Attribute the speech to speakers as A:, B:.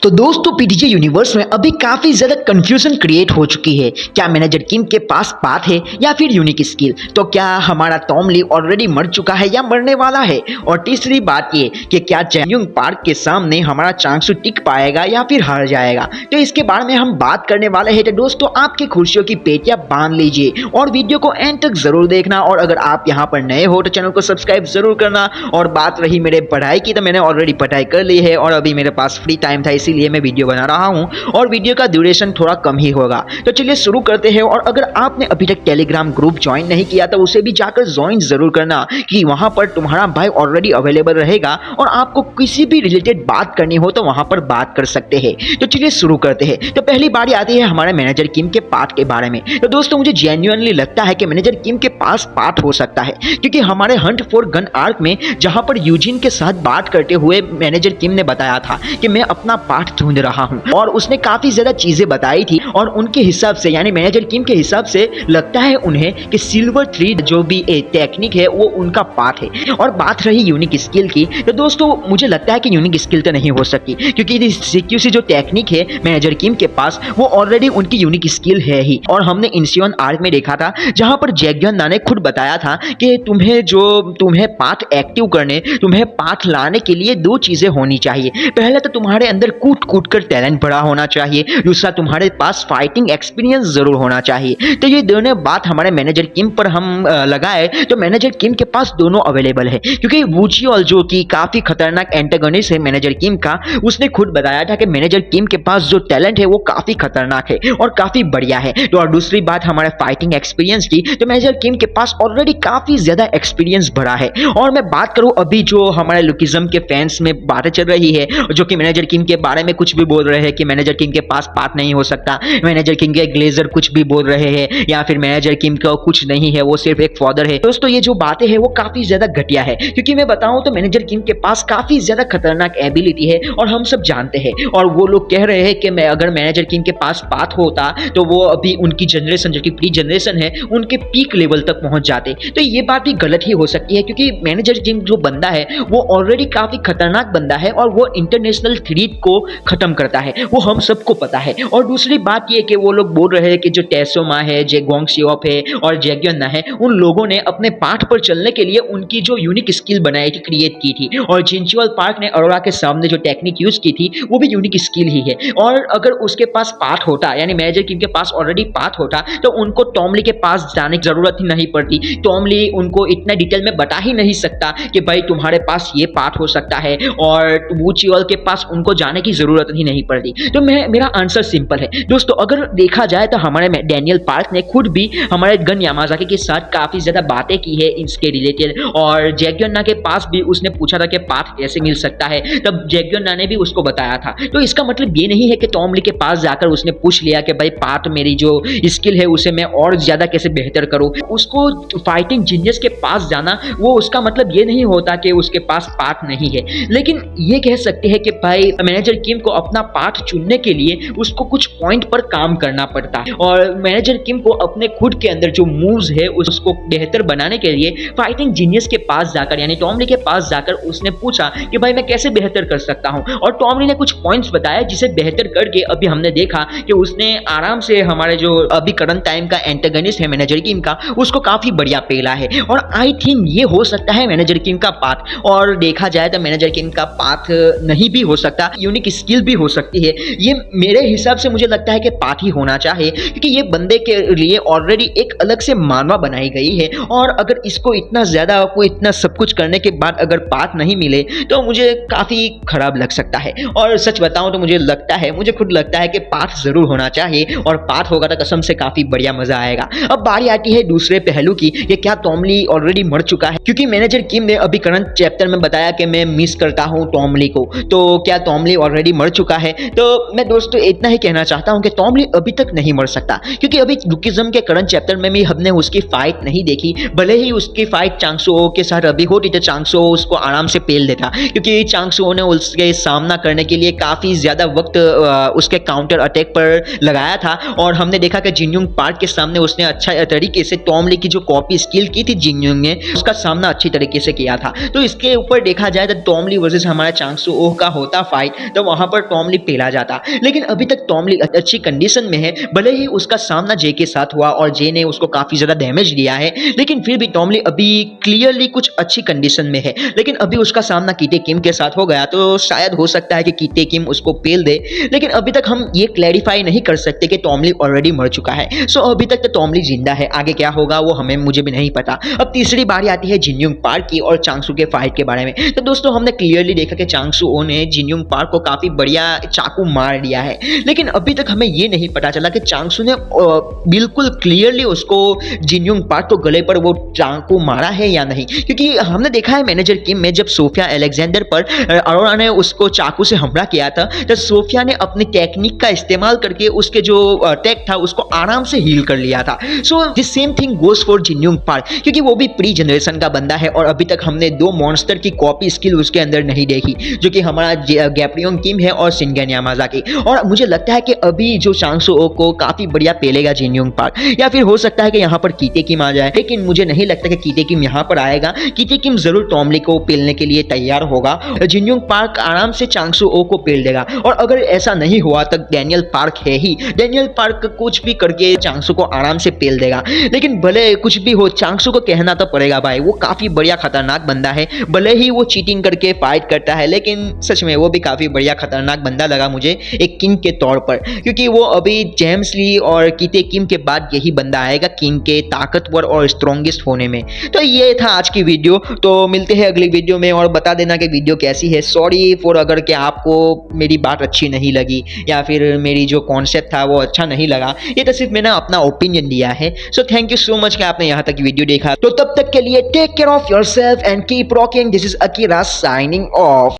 A: तो दोस्तों पीटीजे यूनिवर्स में अभी काफी ज्यादा कंफ्यूजन क्रिएट हो चुकी है। क्या मैनेजर किम के पास पाथ है या फिर यूनिक स्किल? तो क्या हमारा टॉम ली ऑलरेडी मर चुका है या मरने वाला है? और तीसरी बात ये कि क्या जंगयुंग पार्क के सामने हमारा चांगसू टिक पाएगा या फिर हार जाएगा? तो इसके बारे में हम बात करने वाले हैं। तो दोस्तों आपकी खुशियों की पेटियां बांध लीजिए और वीडियो को एंड तक जरूर देखना। और अगर आप यहाँ पर नए हो तो चैनल को सब्सक्राइब जरूर करना। और बात रही मेरे पढ़ाई की, तो मैंने ऑलरेडी पढ़ाई कर ली है और अभी मेरे पास फ्री टाइम था, इसीलिए मैं वीडियो बना रहा हूं और वीडियो का ड्यूरेशन थोड़ा कम ही होगा। तो चलिए शुरू करते हैं। और अगर आपने अभी तक टेलीग्राम ग्रुप ज्वाइन नहीं किया तो उसे भी जाकर ज्वाइन जरूर करना, कि वहां पर तुम्हारा भाई ऑलरेडी अवेलेबल रहेगा और आपको किसी भी रिलेटेड बात करनी हो तो वहां पर बात कर सकते हैं। तो चलिए शुरू करते हैं। तो पहली बारी आती है हमारे मैनेजर किम के पार्ट के बारे में। तो दोस्तों मुझे जेन्युइनली लगता है कि मैनेजर किम के पास पार्ट हो सकता है, क्योंकि हमारे हंट फॉर गन आर्क में जहां पर यूजिन के साथ बात करते हुए मैनेजर किम ने बताया था कि मैं अपना पार्ट ढूंढ रहा हूं, और उसने काफी ज्यादा चीजें बताई थी। और उनके हिसाब से यानी मैनेजर किम के हिसाब से लगता है उन्हें कि सिल्वर थ्रेड जो भी टेक्निक है वो उनका पार्ट है। और बात रही यूनिक स्किल की, तो दोस्तों मुझे लगता है कि यूनिक स्किल तो नहीं हो सकती, क्योंकि सीक्यूसी जो टेक्निक है मैनेजर किम के पास वो ऑलरेडी उनकी यूनिक स्किल है ही। और हमने इंसियन आर्क में देखा था जहां पर जैगयन ने खुद बताया था कि तुम्हें पाथ एक्टिव करने, तुम्हें पाथ लाने के लिए दो चीजें होनी चाहिए। पहले तो तुम्हारे अंदर कूट कूट कर टैलेंट बड़ा होना चाहिए, दूसरा तुम्हारे पास फाइटिंग एक्सपीरियंस जरूर होना चाहिए। तो ये दोनों बात हमारे मैनेजर किम पर हम लगाए तो मैनेजर किम के पास दोनों अवेलेबल है, क्योंकि वूचियोल जो कि काफी खतरनाक एंटागोनिस्ट है मैनेजर किम का, उसने खुद बताया था कि मैनेजर किम के पास जो टैलेंट है वो काफी खतरनाक है और काफी बढ़िया है। तो और दूसरी बात हमारे फाइटिंग एक्सपीरियंस की, तो मैनेजर किम के पास ऑलरेडी काफी ज्यादा एक्सपीरियंस भरा है। और मैं बात करूं अभी जो हमारे लुकिज्म के फैंस में बातें चल रही है, जो कि मैनेजर किम के बारे में कुछ भी बोल रहे हैं कि मैनेजर किम के पास पाथ नहीं हो सकता, मैनेजर किम के ग्लेजर कुछ भी बोल रहे हैं, या फिर मैनेजर किम का कुछ नहीं है, वो सिर्फ एक फादर है। दोस्तों ये जो बातें हैं वो काफी ज्यादा घटिया है, क्योंकि मैं बताऊं तो मैनेजर किम के पास काफी ज्यादा खतरनाक एबिलिटी है और हम सब जानते हैं। और वो लोग कह रहे हैं कि मैं अगर मैनेजर किम के पास पाथ होता तो वो अभी उनकी जनरेशन जो कि प्री जनरेशन है उनके पीक लेवल तक पहुंच जाते। तो ये बात भी गलत ही हो सकती है, क्योंकि मैनेजर किम जो बंदा है वो ऑलरेडी काफी खतरनाक बंदा है और वो इंटरनेशनल थ्रेट को खत्म करता है, वो हम सबको पता है। और दूसरी बात ये कि वो लोग बोल रहे हैं कि जो टेसोमा है, जे गोंग शियोप है और जैगयन है, उन लोगों ने अपने पाथ पर चलने के लिए उनकी जो यूनिक स्किल बनाई थी, क्रिएट की थी। और जिंचुअल पार्क ने अरोरा के सामने जो टेक्निक यूज की थी वो भी यूनिक स्किल ही है। और अगर उसके पास पाथ होता, यानी मैनेजर किम के पास ऑलरेडी पाथ होता, तो उनको टॉम ली के पास जाने की जरूरत ही नहीं पड़ती। टॉम ली उनको इतना डिटेल में बता ही नहीं सकता कि भाई तुम्हारे पास ये पाथ हो सकता है, और वूचियोल के पास उनको जाने की जरूरत ही नहीं पड़ती। तो मेरा आंसर सिंपल है दोस्तों। अगर देखा जाए तो हमारे डैनियल पार्क ने खुद भी हमारे गन यामाजाकी के साथ काफी ज्यादा बातें की है इसके रिलेटेड, और जैगयन के पास भी उसने पूछा था कि पाथ कैसे मिल सकता है, तब जैगयन ने भी उसको बताया था। तो इसका मतलब ये नहीं है कि टॉम ली के पास जाकर उसने पूछ लिया कि भाई पाथ मेरी जो स्किल है उसे मैं और ज्यादा कैसे बेहतर करूं। उसको फाइटिंग जीनियस के पास जाना वो उसका मतलब ये नहीं होता कि उसके पास पाथ नहीं है, लेकिन ये कह सकते हैं कि भाई मैनेजर किम को अपना पाथ चुनने के लिए उसको कुछ पॉइंट पर काम करना पड़ता है। और मैनेजर किम को अपने खुद के अंदर जो मूव्स है उसको बेहतर बनाने के लिए फाइटिंग जीनियस के पास जाकर, यानी टॉम ली के पास जाकर उसने पूछा कि भाई मैं कैसे बेहतर कर सकता हूं। और टॉम ली ने कुछ पॉइंट्स बताया जिसे बेहतर करके अभी हमने देखा कि उसने आराम से हमारे जो अभी करंट टाइम का एंटागनिस्ट है मैनेजर किम का, उसको काफी बढ़िया पेला है। और आई थिंक ये हो सकता है मैनेजर किम का पाथ। और देखा जाए तो मैनेजर किम का पाथ नहीं भी हो सकता, यूनिक स्किल भी हो सकती है। ये मेरे हिसाब से मुझे लगता है कि पाथ ही होना चाहिए, क्योंकि ये बंदे के लिए ऑलरेडी एक अलग से मानवा बनाई गई है। और अगर इसको इतना ज्यादा आपको इतना सब कुछ करने के बाद अगर पाथ नहीं मिले तो मुझे काफी खराब लग सकता है। और सच बताऊं तो मुझे खुद लगता है कि पाथ जरूर होना चाहिए, और पाथ होगा तो कसम से काफी बढ़िया मजा आएगा। अब बारी आती है दूसरे पहलू की, कि क्या टॉम ली ऑलरेडी मर चुका है, क्योंकि मैनेजर किम ने अभी करंट चैप्टर में बताया कि मैं मिस करता हूं टॉम ली को। तो क्या टॉम ली ऑलरेडी मर चुका है? तो मैं दोस्तों इतना ही कहना चाहता हूं कि टॉम ली अभी तक नहीं मर सकता, क्योंकि अभी लुकिज्म के करंट चैप्टर में भी हमने उसकी फाइट नहीं देखी। भले ही उसकी फाइट चांगसो के साथ अभी होती तो चांगसो उसको आराम से पेल देता, क्योंकि चांगसो ने उसके सामना करने के लिए काफी ज्यादा वक्त उसके काउंटर अटैक पर लगाया था। और हमने देखा कि जिनयुंग पार्क के सामने उसने अच्छा तरीके से टॉम ली की जो कॉपी स्किल की थी जिनयुंग ने, उसका सामना अच्छी तरीके से किया था। तो इसके ऊपर देखा जाए तो टॉम ली वर्सेस हमारा चांगसो का होता फाइट, तो वहां पर टॉम ली पेला जाता। लेकिन अभी तक टॉम ली अच्छी कंडीशन में है, भले ही उसका सामना जे के साथ हुआ और जे ने उसको काफी ज्यादा डैमेज दिया है, लेकिन फिर भी टॉम ली अभी क्लियरली कुछ अच्छी कंडीशन में है। लेकिन अभी उसका सामना कीटे किम के साथ हो गया तो शायद हो सकता है कि कीटे किम उसको पेल दे, लेकिन अभी तक हम ये क्लैरिफाई नहीं कर सकते कि टॉम ली ऑलरेडी मर चुका है। सो अभी तक तो टॉम ली जिंदा है, आगे क्या होगा वो मुझे भी नहीं पता। अब तीसरी बारी आती है जिन यूंग पार्क की और चांगसू के फाइट के बारे में। तो दोस्तों हमने क्लियरली देखा कि चांगसू ओ ने जिन यूंग पार्क को काफी बढ़िया चाकू मार दिया है, लेकिन अभी तक हमें ये नहीं पता चला कि चांगसू ने बिल्कुल क्लियरली उसको जिन यूंग पार्क को गले पर वो चाकू मारा है या नहीं, क्योंकि हमने देखा है मैनेजर किम में जब सोफिया अलेक्जेंडर पर अरोरा ने उसको चाकू से हमला किया था, तो सोफिया ने अपनी टेक्निक का इस्तेमाल करके उसके जो अटैक था उसको आराम से हील कर लिया था। So this same thing goes for Jin Young Park, क्योंकि वो भी प्री जनरेशन का बंदा है और अभी तक हमने दो मॉन्स्टर की कॉपी स्किल उसके अंदर नहीं देखी, जो कि हमारा गैप्रियोंग किम है और शिनगेन यामाजाकी। और मुझे लगता है कि अभी जो चांगसू ओ को काफी बढ़िया पेलेगा जिन यूंग पार्क, या फिर हो सकता है कि यहाँ पर कीटे किम आ जाए, लेकिन मुझे नहीं लगता कि कीटे किम यहाँ पर आएगा। कीटे किम जरूर टॉम ली को पेलने के लिए तैयार होगा, जिन यूंग पार्क आराम से चांगसू ओ को पेल देगा। और अगर ऐसा नहीं हुआ तो डैनियल पार्क है ही, डैनियल पार्क कुछ भी करके चांगसू को आराम से पेल देगा। लेकिन भले कुछ भी हो, चांगसू को कहना तो पड़ेगा भाई, वो काफी बढ़िया खतरनाक बंदा है। भले ही वो चीटिंग करके फाइट करता है, लेकिन सच में वो भी काफी बढ़िया खतरनाक बंदा लगा मुझे एक किंग के तौर पर, क्योंकि वो अभी जेम्स ली और कीटे किम के बाद यही बंदा आएगा किंग के ताकतवर और स्ट्रॉन्गेस्ट होने में। तो ये था आज की वीडियो, तो मिलते हैं अगली वीडियो में, और बता देना कि वीडियो कैसी है। सॉरी फॉर अगर कि आपको मेरी बात अच्छी नहीं लगी या फिर मेरी जो कॉन्सेप्ट था वो अच्छा नहीं लगा, ये तो सिर्फ मैंने अपना ओपिनियन दिया है। So thank you so much कि आपने यहाँ तक वीडियो देखा। तो तब तक के लिए take care of yourself and keep rocking. This is Akira signing of.